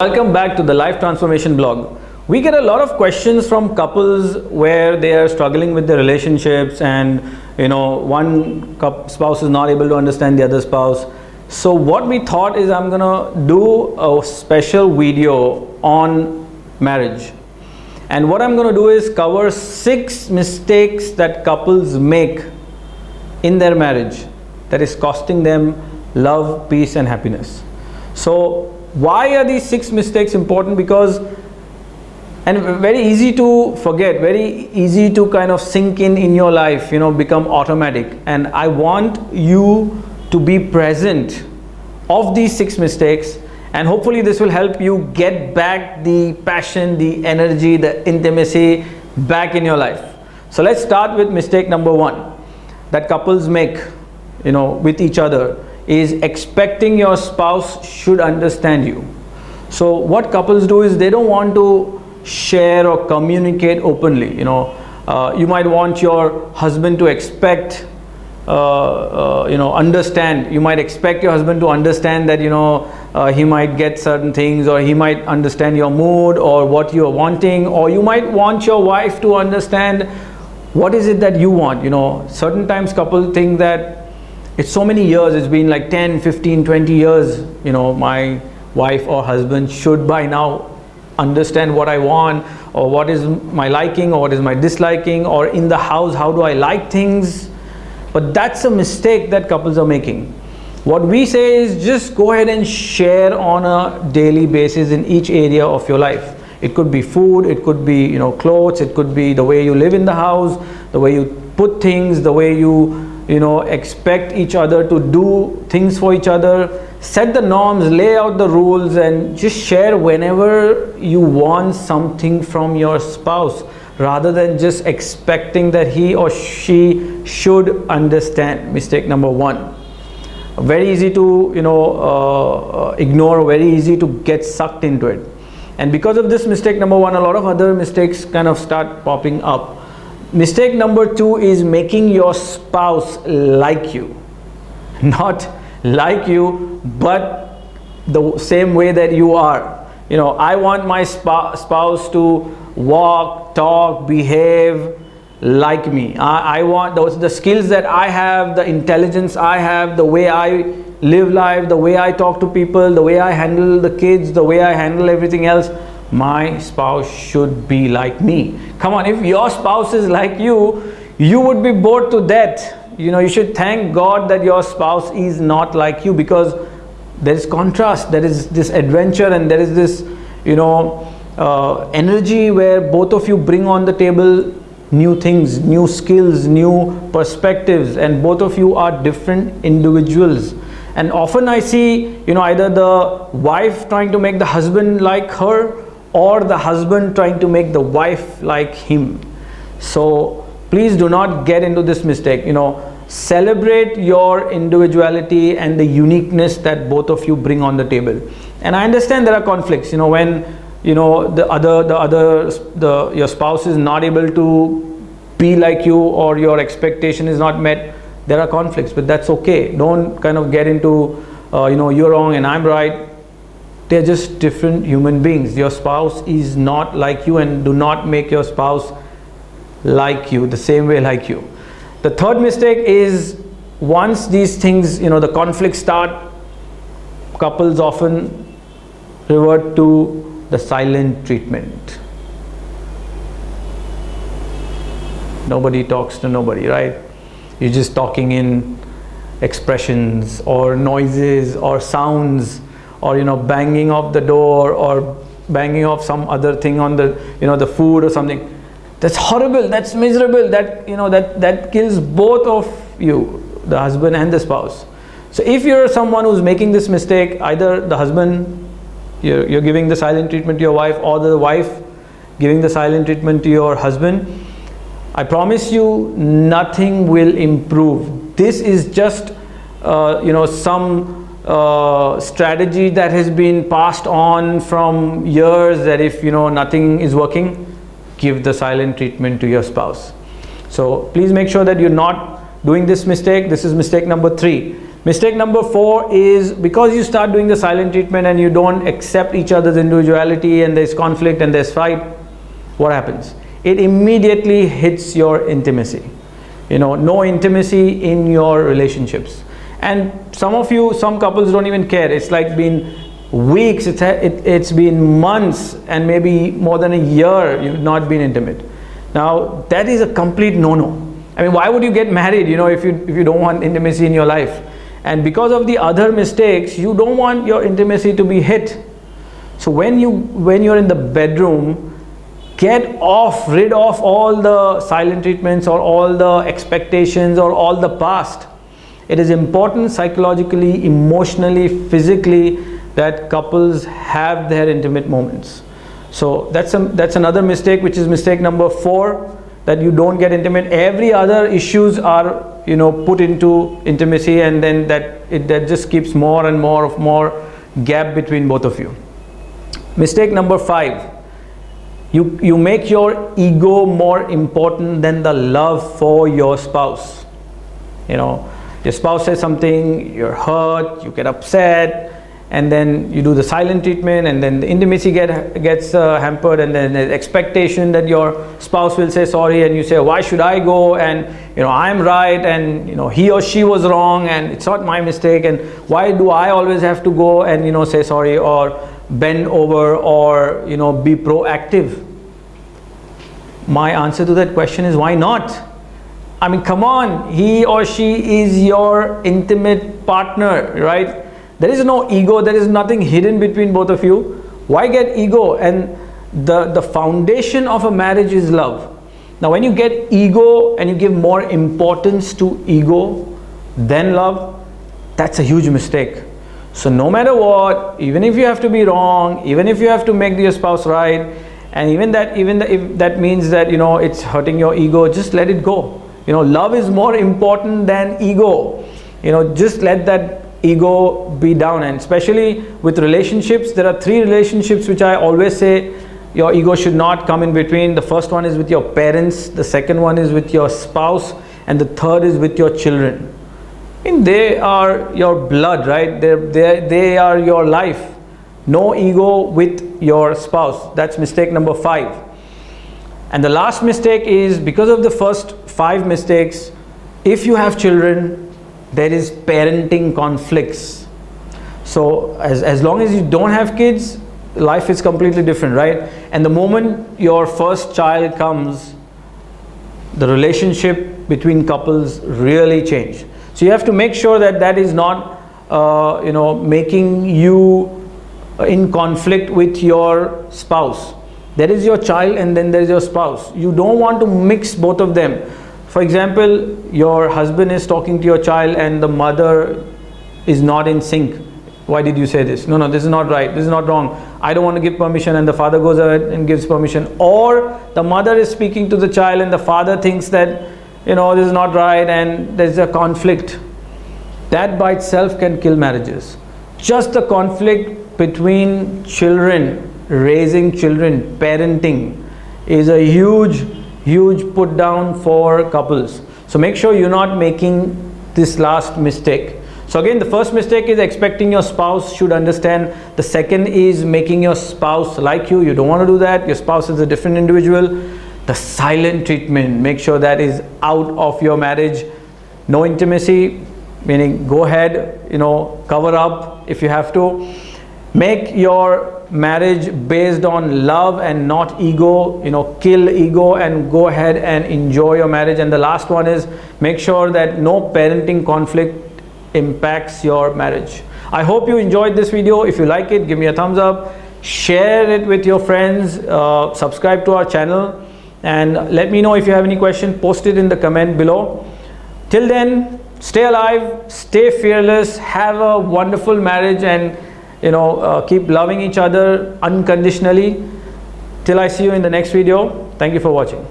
Welcome back to the Life Transformation blog. We get a lot of questions from couples where they are struggling with their relationships and one spouse is not able to understand the other spouse. So what we thought is I'm gonna do a special video on marriage. And what I'm gonna do is cover 6 mistakes that couples make in their marriage that is costing them love, peace and happiness. So why are these 6 mistakes important? Because, and very easy to forget, very easy to kind of sink in your life, become automatic. And I want you to be present of these 6 mistakes, and hopefully this will help you get back the passion, the energy, the intimacy back in your life. So let's start with mistake number 1 that couples make with each other is expecting your spouse should understand you. So what couples do is they don't want to share or communicate openly. You might want your husband to expect understand. You might expect your husband to understand that he might get certain things, or he might understand your mood or what you are wanting, or you might want your wife to understand what is it that you want. Certain times couples think that it's so many years, it's been like 10, 15, 20 years, my wife or husband should by now understand what I want, or what is my liking, or what is my disliking, or in the house, how do I like things. But that's a mistake that couples are making. What we say is just go ahead and share on a daily basis in each area of your life. It could be food, it could be clothes, it could be the way you live in the house, the way you put things, the way you expect each other to do things for each other. Set the norms, lay out the rules, and just share whenever you want something from your spouse, rather than just expecting that he or she should understand. Mistake number 1. Very easy to ignore, very easy to get sucked into it. And because of this mistake number 1, a lot of other mistakes kind of start popping up. Mistake number 2 is making your spouse like you. Not like you, but the same way that you are. I want my spouse to walk, talk, behave like me. I want the skills that I have, the intelligence I have, the way I live life, the way I talk to people, the way I handle the kids, the way I handle everything else. My spouse should be like me. Come on, if your spouse is like you, you would be bored to death. You should thank God that your spouse is not like you, because there is contrast, there is this adventure, and there is this energy where both of you bring on the table new things, new skills, new perspectives, and both of you are different individuals. And often I see either the wife trying to make the husband like her, or the husband trying to make the wife like him. So please do not get into this mistake. Celebrate your individuality and the uniqueness that both of you bring on the table. And I understand there are conflicts, when your spouse is not able to be like you, or your expectation is not met. There are conflicts, but that's okay. Don't kind of get into you're wrong and I'm right. They're just different human beings. Your spouse is not like you, and do not make your spouse like you, the same way like you. The third mistake is, once these things, the conflicts start, couples often revert to the silent treatment. Nobody talks to nobody, right? You're just talking in expressions or noises or sounds, or banging of the door, or banging of some other thing on the the food or something. That's horrible, that's miserable, that kills both of you, the husband and the spouse. So if you're someone who's making this mistake, either the husband, you're giving the silent treatment to your wife, or the wife giving the silent treatment to your husband, I promise you nothing will improve. This is just some strategy that has been passed on from years, that if nothing is working, give the silent treatment to your spouse. So please make sure that you're not doing this mistake. This is mistake number 3. Mistake number 4 is because you start doing the silent treatment and you don't accept each other's individuality and there's conflict and there's fight, what happens? It immediately hits your intimacy. No intimacy in your relationships. And some couples don't even care. It's like been weeks, it's been months and maybe more than a year you've not been intimate. Now that is a complete no-no. I mean, why would you get married, if you don't want intimacy in your life? And because of the other mistakes, you don't want your intimacy to be hit. So when you're in the bedroom, get rid of all the silent treatments or all the expectations or all the past. It is important psychologically, emotionally, physically that couples have their intimate moments. So that's another mistake, which is mistake number 4, that you don't get intimate. Every other issues are put into intimacy, and then that just keeps more and more gap between both of you. Mistake number 5, you make your ego more important than the love for your spouse. Your spouse says something, you're hurt, you get upset, and then you do the silent treatment, and then the intimacy gets hampered, and then there's expectation that your spouse will say sorry, and you say, why should I go, and I'm right, and he or she was wrong, and it's not my mistake, and why do I always have to go and say sorry or bend over or be proactive? My answer to that question is, why not? I mean, come on, he or she is your intimate partner, right? There is no ego, there is nothing hidden between both of you. Why get ego? And the foundation of a marriage is love. Now when you get ego and you give more importance to ego than love, that's a huge mistake. So no matter what, even if you have to be wrong, even if you have to make your spouse right, and if that means that it's hurting your ego, just let it go. Love is more important than ego. Just let that ego be down. And especially with relationships, there are 3 relationships which I always say your ego should not come in between. The first one is with your parents, the second one is with your spouse, and the third is with your children. I mean, they are your blood, right? They are your life. No ego with your spouse. That's mistake number 5. And the last mistake is, because of the first 5 mistakes, if you have children, there is parenting conflicts. So as long as you don't have kids, life is completely different, right? And the moment your first child comes, the relationship between couples really change. So you have to make sure that is not making you in conflict with your spouse. There is your child and then there is your spouse. You don't want to mix both of them. For example, your husband is talking to your child and the mother is not in sync. Why did you say this? No, this is not right. This is not wrong. I don't want to give permission, and the father goes ahead and gives permission. Or the mother is speaking to the child and the father thinks that, this is not right, and there's a conflict. That by itself can kill marriages. Just the conflict between children, raising children, parenting is a huge put down for couples. So make sure you're not making this last mistake. So again, the first mistake is expecting your spouse should understand. The second is making your spouse like you. You don't want to do that. Your spouse is a different individual. The silent treatment, make sure that is out of your marriage. No intimacy, meaning go ahead, cover up if you have to. Make your marriage based on love and not ego. Kill ego and go ahead and enjoy your marriage. And the last one is, make sure that no parenting conflict impacts your marriage. I hope you enjoyed this video. If you like it, give me a thumbs up, share it with your friends, subscribe to our channel, and let me know if you have any question. Post it in the comment below. Till then, stay alive, stay fearless, have a wonderful marriage, and keep loving each other unconditionally. Till I see you in the next video. Thank you for watching.